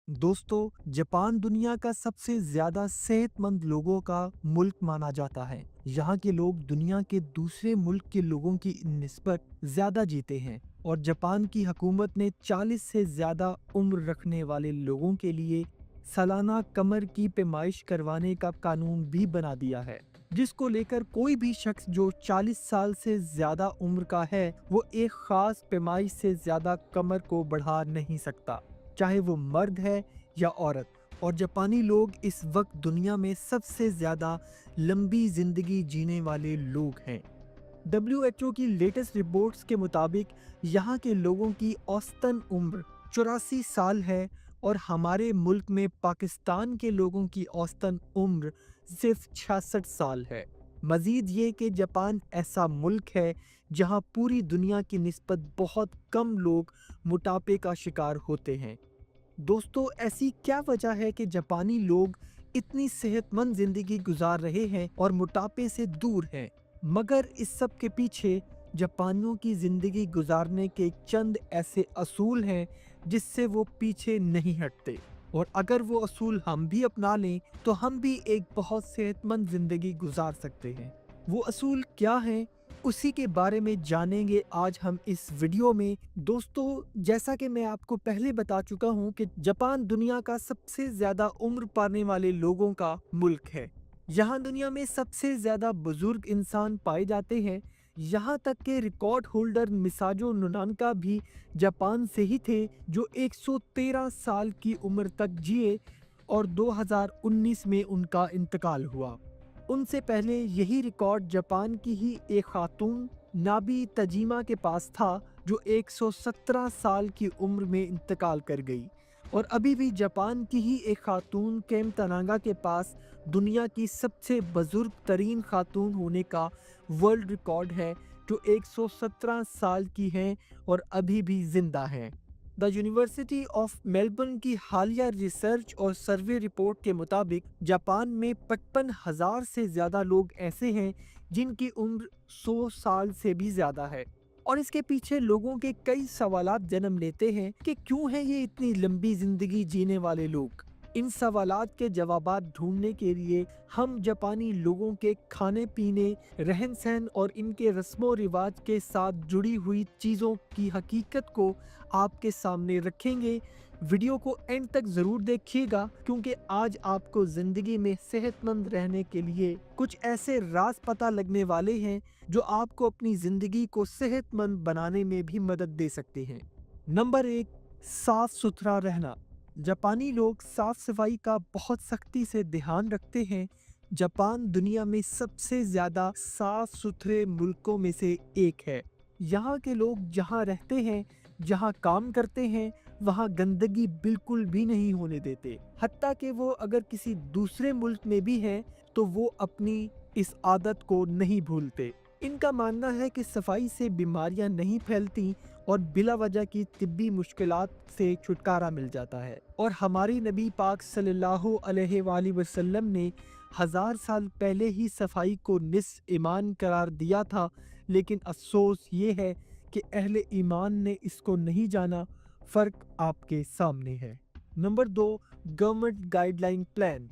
दोस्तों, जापान दुनिया का सबसे ज्यादा सेहतमंद लोगों का मुल्क माना जाता है। यहाँ के लोग दुनिया के दूसरे मुल्क के लोगों की निस्बत ज्यादा जीते हैं और जापान की हुकूमत ने 40 से ज्यादा उम्र रखने वाले लोगों के लिए सालाना कमर की पैमाइश करवाने का कानून भी बना दिया है, जिसको लेकर कोई भी शख्स जो 40 साल से ज्यादा उम्र का है वो एक खास पैमाइश से ज्यादा कमर को बढ़ा नहीं सकता, चाहे वो मर्द है या औरत। और जापानी लोग इस वक्त दुनिया में सबसे ज्यादा लंबी जिंदगी जीने वाले लोग हैं। WHO की लेटेस्ट रिपोर्ट्स के मुताबिक यहाँ के लोगों की औसतन उम्र 84 साल है और हमारे मुल्क में पाकिस्तान के लोगों की औसतन उम्र सिर्फ 66 साल है। मजीद ये कि जापान ऐसा मुल्क है जहाँ पूरी दुनिया की निस्बत बहुत कम लोग मोटापे का शिकार होते हैं। दोस्तों, ऐसी क्या वजह है कि जापानी लोग इतनी सेहतमंद जिंदगी गुजार रहे हैं और मोटापे से दूर हैं? मगर इस सब के पीछे जापानियों की जिंदगी गुजारने के चंद ऐसे असूल हैं जिससे वो पीछे नहीं हटते। और अगर वो असूल हम भी अपना लें तो हम भी एक बहुत सेहतमंद जिंदगी गुजार सकते हैं। वो असूल क्या हैं, उसी के बारे में जानेंगे आज हम इस वीडियो में। दोस्तों, जैसा कि मैं आपको पहले बता चुका हूं कि जापान दुनिया का सबसे ज्यादा उम्र पाने वाले लोगों का मुल्क है। यहाँ दुनिया में सबसे ज्यादा बुजुर्ग इंसान पाए जाते हैं। यहाँ तक के रिकॉर्ड होल्डर मिसाजो नुनानका भी जापान से ही थे, जो 113 साल की उम्र तक जिए और 2019 में उनका इंतकाल हुआ। उनसे पहले यही रिकॉर्ड जापान की ही एक खातून नाबी तजीमा के पास था, जो 117 साल की उम्र में इंतकाल कर गई। और अभी भी जापान की ही एक खातून केम तनांगा के पास दुनिया की सबसे बुजुर्ग तरीन खातून होने का वर्ल्ड रिकॉर्ड है, जो 117 साल की हैं और अभी भी जिंदा हैं। द यूनिवर्सिटी ऑफ मेलबर्न की हालिया रिसर्च और सर्वे रिपोर्ट के मुताबिक जापान में 55,000 से ज़्यादा लोग ऐसे हैं जिनकी उम्र 100 साल से भी ज़्यादा है। और इसके पीछे लोगों के कई सवालात जन्म लेते हैं कि क्यों है ये इतनी लंबी ज़िंदगी जीने वाले लोग। इन सवालात के जवाबात ढूंढने के लिए हम जापानी लोगों के खाने पीने, रहन सहन और इनके रस्मों रिवाज के साथ जुड़ी हुई चीज़ों की हकीकत को आपके सामने रखेंगे। वीडियो को एंड तक ज़रूर देखिएगा, क्योंकि आज आपको ज़िंदगी में सेहतमंद रहने के लिए कुछ ऐसे राज पता लगने वाले हैं जो आपको अपनी ज़िंदगी को सेहतमंद बनाने में भी मदद दे सकते हैं। नंबर 1, साफ सुथरा रहना। जापानी लोग साफ सफाई का बहुत सख्ती से ध्यान रखते हैं। जापान दुनिया में सबसे ज़्यादा साफ सुथरे मुल्कों में से एक है। यहाँ के लोग जहाँ रहते हैं, जहाँ काम करते हैं, वहाँ गंदगी बिल्कुल भी नहीं होने देते। हत्ता कि वो अगर किसी दूसरे मुल्क में भी हैं तो वो अपनी इस आदत को नहीं भूलते। इनका मानना है कि सफाई से बीमारियां नहीं फैलती और बिला वजह की तिब्बी मुश्किलात से छुटकारा मिल जाता है। और हमारी नबी पाक सल्लल्लाहु अलैहि वसल्लम ने 1000 साल पहले ही सफाई को निस्फ ईमान करार दिया था, लेकिन अफसोस ये है कि अहले ईमान ने इसको नहीं जाना। फर्क आपके सामने है। Number 2, government guideline plan.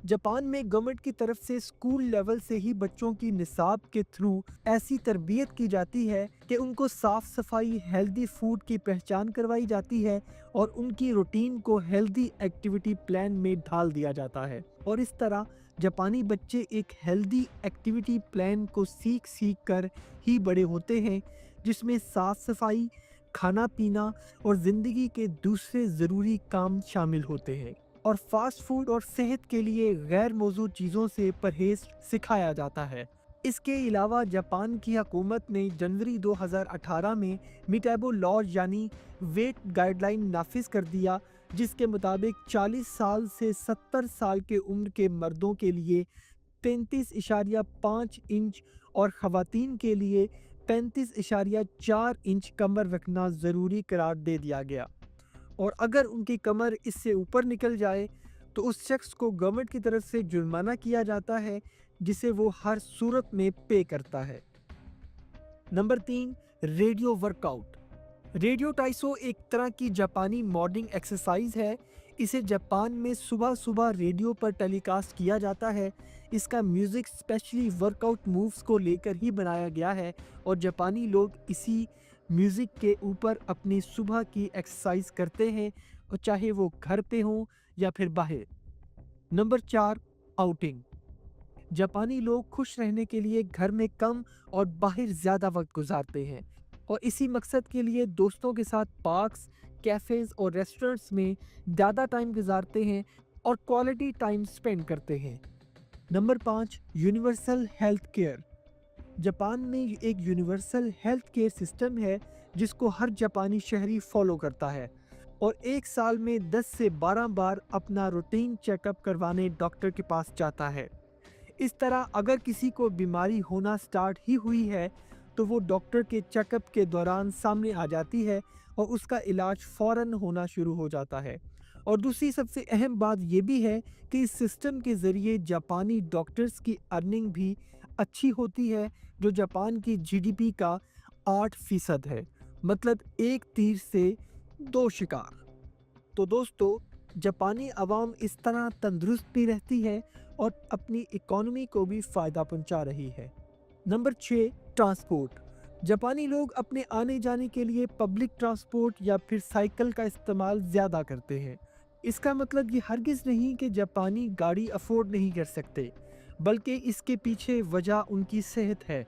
Japan में गवर्नमेंट की तरफ से स्कूल लेवल से ही बच्चों की निसाब के थ्रू ऐसी तरबियत की जाती है कि उनको साफ सफाई, हेल्दी फूड की पहचान करवाई जाती है और उनकी रूटीन को हेल्दी एक्टिविटी प्लान में ढाल दिया जाता है। और इस तरह जापानी बच्चे एक हेल्दी एक्टिविटी प्लान को सीख सीख कर ही बड़े होते हैं, जिसमें साफ सफाई, खाना पीना और ज़िंदगी के दूसरे ज़रूरी काम शामिल होते हैं। और फास्ट फूड और सेहत के लिए गैर मौजूद चीज़ों से परहेज सिखाया जाता है। इसके अलावा जापान की हुकूमत ने जनवरी 2018 में मीटाबो लॉ यानी वेट गाइडलाइन नाफिज कर दिया, जिसके मुताबिक 40 साल से 70 साल के उम्र के मर्दों के लिए 33.5 इंच और ख़वातीन के लिए 35.4 इंच कमर रखना ज़रूरी करार दे दिया गया। और अगर उनकी कमर इससे ऊपर निकल जाए तो उस शख्स को गवर्नमेंट की तरफ से जुर्माना किया जाता है, जिसे वो हर सूरत में पे करता है। Number 3, radio workout. रेडियो टाइसो एक तरह की जापानी मॉर्निंग एक्सरसाइज है। इसे जापान में सुबह सुबह रेडियो पर टेलीकास्ट किया जाता है। इसका म्यूजिक स्पेशली वर्कआउट मूव्स को लेकर ही बनाया गया है और जापानी लोग इसी म्यूजिक के ऊपर अपनी सुबह की एक्सरसाइज करते हैं, और चाहे वो घर पे हो या फिर बाहर। Number 4, outing. जापानी लोग खुश रहने के लिए घर में कम और बाहर ज्यादा वक्त गुजारते हैं और इसी मकसद के लिए दोस्तों के साथ पार्क्स, कैफेज और रेस्टोरेंट्स में ज़्यादा टाइम गुजारते हैं और क्वालिटी टाइम स्पेंड करते हैं। Number 5, universal health care. Japan में एक यूनिवर्सल हेल्थ केयर सिस्टम है जिसको हर जापानी शहरी फॉलो करता है और एक साल में 10 से 12 बार अपना रूटीन चेकअप करवाने डॉक्टर के पास जाता है। इस तरह अगर किसी को बीमारी होना स्टार्ट ही हुई है तो वो डॉक्टर के चेकअप के दौरान सामने आ जाती है और उसका इलाज फौरन होना शुरू हो जाता है। और दूसरी सबसे अहम बात ये भी है कि इस सिस्टम के ज़रिए जापानी डॉक्टर्स की अर्निंग भी अच्छी होती है, जो जापान की जीडीपी का 8% है। मतलब एक तीर से 2 शिकार। तो दोस्तों, जापानी अवाम इस तरह तंदुरुस्त भी रहती है और अपनी इकोनॉमी को भी फ़ायदा पहुंचा रही है। Number 6, transport. जापानी लोग अपने आने जाने के लिए पब्लिक ट्रांसपोर्ट या फिर साइकिल का इस्तेमाल ज़्यादा करते हैं। इसका मतलब ये हरगिज़ नहीं कि जापानी गाड़ी अफोर्ड नहीं कर सकते, बल्कि इसके पीछे वजह उनकी सेहत है।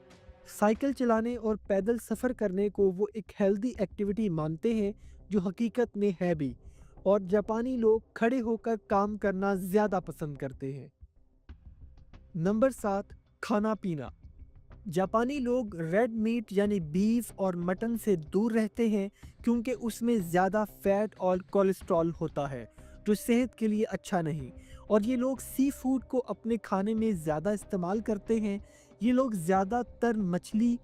साइकिल चलाने और पैदल सफ़र करने को वो एक हेल्दी एक्टिविटी मानते हैं, जो हकीकत में है भी। और जापानी लोग खड़े होकर काम करना ज़्यादा पसंद करते हैं। नंबर 7, खाना पीना। जापानी लोग रेड मीट यानी बीफ और मटन से दूर रहते हैं क्योंकि उसमें ज़्यादा फैट और कोलेस्ट्रॉल होता है, जो सेहत के लिए अच्छा नहीं। और ये लोग सी फूड को अपने खाने में ज़्यादा इस्तेमाल करते हैं। ये लोग ज़्यादातर मछली,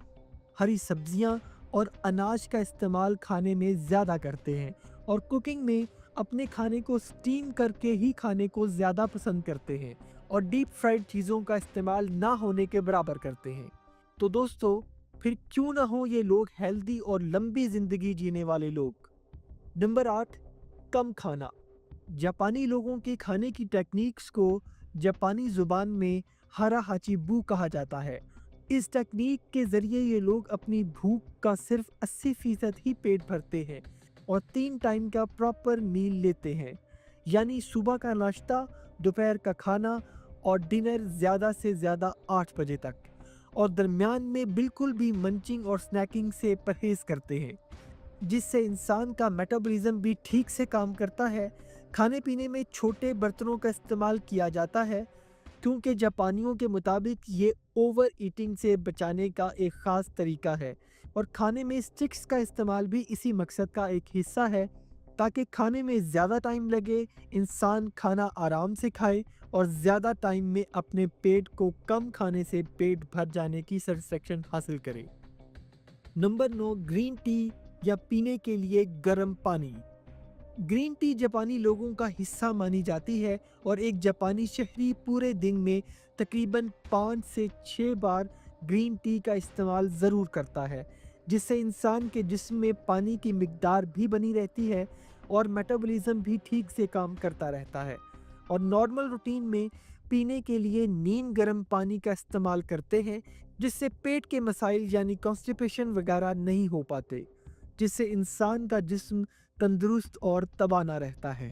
हरी सब्जियां और अनाज का इस्तेमाल खाने में ज़्यादा करते हैं और कुकिंग में अपने खाने को स्टीम करके ही खाने को ज़्यादा पसंद करते हैं और डीप फ्राइड चीज़ों का इस्तेमाल ना होने के बराबर करते हैं। तो दोस्तों, फिर क्यों ना हो ये लोग हेल्दी और लंबी ज़िंदगी जीने वाले लोग। नंबर 8, कम खाना। जापानी लोगों के खाने की टेक्निक्स को जापानी ज़ुबान में हारा हाचिबू कहा जाता है। इस टेक्निक के ज़रिए ये लोग अपनी भूख का सिर्फ 80% ही पेट भरते हैं और 3 टाइम का प्रॉपर मील लेते हैं, यानी सुबह का नाश्ता, दोपहर का खाना और डिनर ज़्यादा से ज़्यादा 8 बजे तक, और दरमियान में बिल्कुल भी मंचिंग और स्नैकिंग से परहेज़ करते हैं, जिससे इंसान का मेटाबॉलिज्म भी ठीक से काम करता है। खाने पीने में छोटे बर्तनों का इस्तेमाल किया जाता है क्योंकि जापानियों के मुताबिक ये ओवर ईटिंग से बचाने का एक ख़ास तरीका है, और खाने में स्टिक्स का इस्तेमाल भी इसी मकसद का एक हिस्सा है, ताकि खाने में ज़्यादा टाइम लगे, इंसान खाना आराम से खाए और ज़्यादा टाइम में अपने पेट को कम खाने से पेट भर जाने की सेटिस्फेक्शन हासिल करे। नंबर 9, ग्रीन टी या पीने के लिए गर्म पानी। ग्रीन टी जापानी लोगों का हिस्सा मानी जाती है और एक जापानी शहरी पूरे दिन में तकरीबन 5 से 6 बार ग्रीन टी का इस्तेमाल ज़रूर करता है, जिससे इंसान के जिस्म में पानी की मिकदार भी बनी रहती है और मेटाबॉलिज्म भी ठीक से काम करता रहता है। और नॉर्मल रूटीन में पीने के लिए नीम गर्म पानी का इस्तेमाल करते हैं, जिससे पेट के मसाइल यानी कॉन्स्टिपेशन वगैरह नहीं हो पाते, जिससे इंसान का जिस्म तंदुरुस्त और तवाना रहता है।